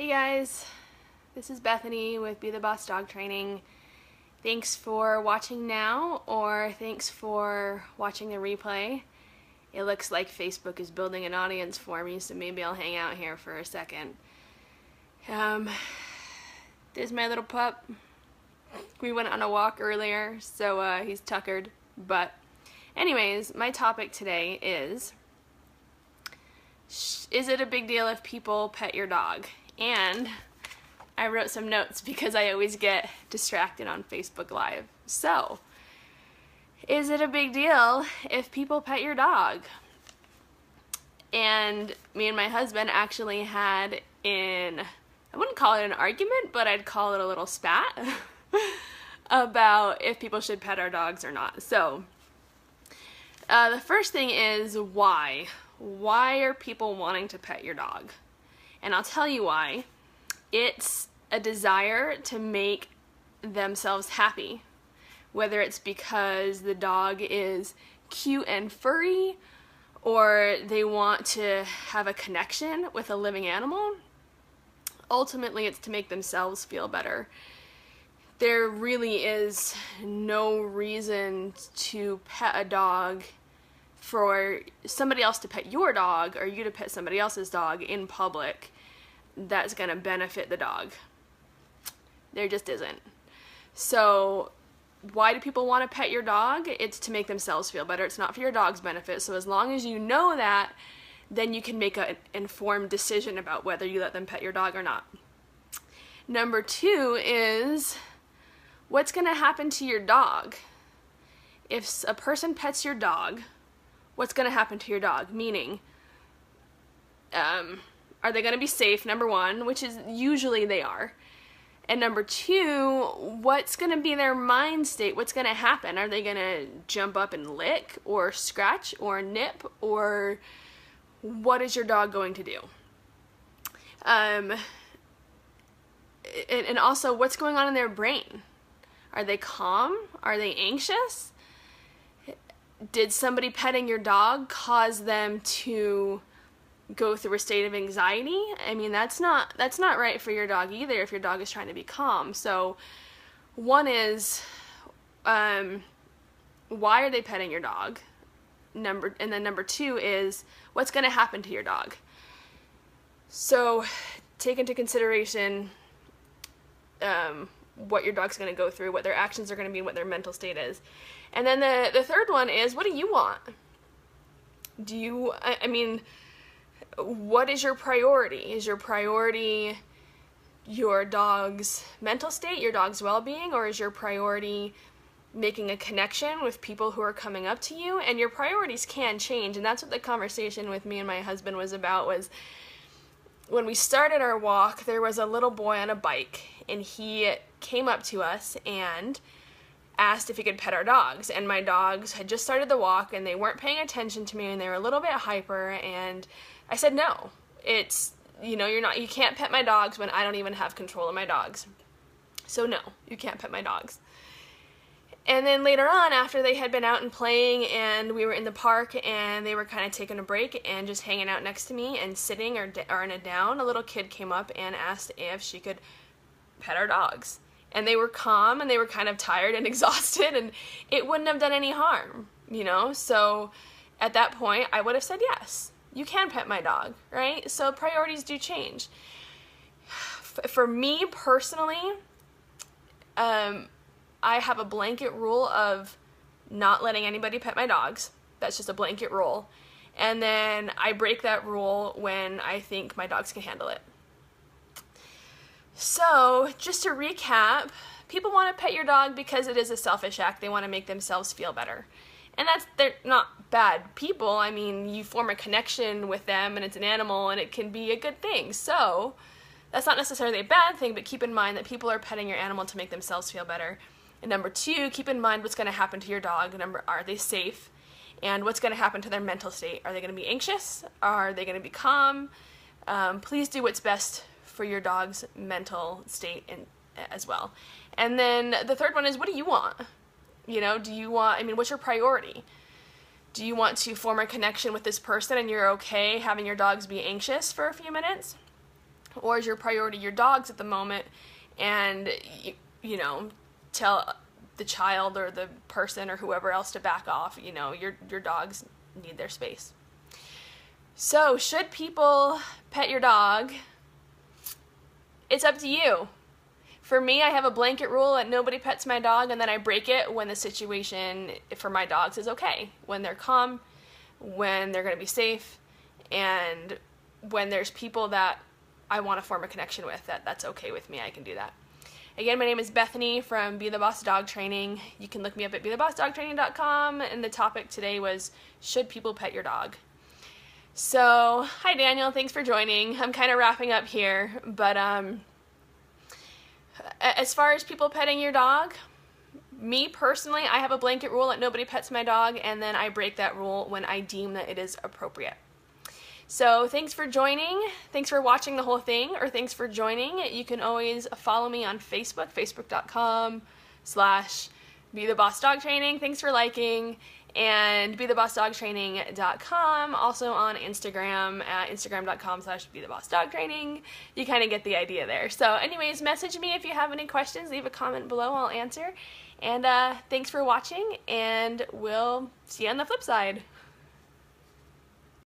Hey guys, this is Bethany with Be the Boss Dog Training. Thanks for watching now, or thanks for watching the replay. It looks like Facebook is building an audience for me, so maybe I'll hang out here for a second. There's my little pup. We went on a walk earlier, so he's tuckered. But anyways, my topic today is it a big deal if people pet your dog? And I wrote some notes because I always get distracted on Facebook Live. So, is it a big deal if people pet your dog? And me and my husband actually had I wouldn't call it an argument, but I'd call it a little spat about if people should pet our dogs or not. So, the first thing is why? Why are people wanting to pet your dog? And I'll tell you why. It's a desire to make themselves happy. Whether it's because the dog is cute and furry, or they want to have a connection with a living animal. Ultimately, it's to make themselves feel better. There really is no reason to pet a dog for somebody else to pet your dog or you to pet somebody else's dog in public that's going to benefit the dog. There just isn't. So why do people want to pet your dog? It's to make themselves feel better. It's not for your dog's benefit. So as long as you know that, then you can make an informed decision about whether you let them pet your dog or not. Number 2 is, what's going to happen to your dog? If a person pets your dog, what's going to happen to your dog? Meaning, are they going to be safe, number 1, which is usually they are. And number 2, what's going to be their mind state? What's going to happen? Are they going to jump up and lick or scratch or nip, or what is your dog going to do? And also, what's going on in their brain? Are they calm? Are they anxious? Did somebody petting your dog cause them to go through a state of anxiety? I mean, that's not right for your dog either if your dog is trying to be calm. So one is, why are they petting your dog? And then number 2 is, what's going to happen to your dog? So take into consideration what your dog's going to go through, what their actions are going to be, and what their mental state is. And then the third one is, what do you want? What is your priority? Is your priority your dog's mental state, your dog's well-being, or is your priority making a connection with people who are coming up to you? And your priorities can change, and that's what the conversation with me and my husband was about. Was when we started our walk, there was a little boy on a bike, and he came up to us and asked if he could pet our dogs. And my dogs had just started the walk, and they weren't paying attention to me, and they were a little bit hyper, and I said, no, you can't pet my dogs when I don't even have control of my dogs. So no, you can't pet my dogs. And then later on, after they had been out and playing, and we were in the park, and they were kind of taking a break and just hanging out next to me and sitting or in a down, a little kid came up and asked if she could pet our dogs. And they were calm, and they were kind of tired and exhausted, and it wouldn't have done any harm, So at that point, I would have said yes. You can pet my dog, right? So priorities do change. For me personally, I have a blanket rule of not letting anybody pet my dogs. That's just a blanket rule. And then I break that rule when I think my dogs can handle it. So, just to recap, people want to pet your dog because it is a selfish act. They want to make themselves feel better. And they're not bad people. I mean, you form a connection with them, and it's an animal, and it can be a good thing. So, that's not necessarily a bad thing, but keep in mind that people are petting your animal to make themselves feel better. And number 2, keep in mind what's going to happen to your dog. Are they safe? And what's going to happen to their mental state? Are they going to be anxious? Are they going to be calm? Please do what's best for your dog's mental state as well. And then the third one is, what do you want? What's your priority? Do you want to form a connection with this person and you're okay having your dogs be anxious for a few minutes? Or is your priority your dogs at the moment, and you know, tell the child or the person or whoever else to back off? You know, your dogs need their space. So, should people pet your dog? It's up to you. For me, I have a blanket rule that nobody pets my dog, and then I break it when the situation for my dogs is okay. When they're calm, when they're going to be safe, and when there's people that I want to form a connection with, that's okay with me. I can do that. Again, my name is Bethany from Be the Boss Dog Training. You can look me up at BeTheBossDogTraining.com, and the topic today was, should people pet your dog? So, hi Daniel, thanks for joining. I'm kind of wrapping up here, but as far as people petting your dog, me personally, I have a blanket rule that nobody pets my dog, and then I break that rule when I deem that it is appropriate. So thanks for joining. Thanks for watching the whole thing, or thanks for joining. You can always follow me on Facebook, facebook.com/BeTheBossDogTraining. Thanks for liking. And BeTheBossDogTraining.com. Also on Instagram at Instagram.com/BeTheBossDogTraining. You kind of get the idea there. So anyways, message me if you have any questions. Leave a comment below. I'll answer. And thanks for watching, and we'll see you on the flip side.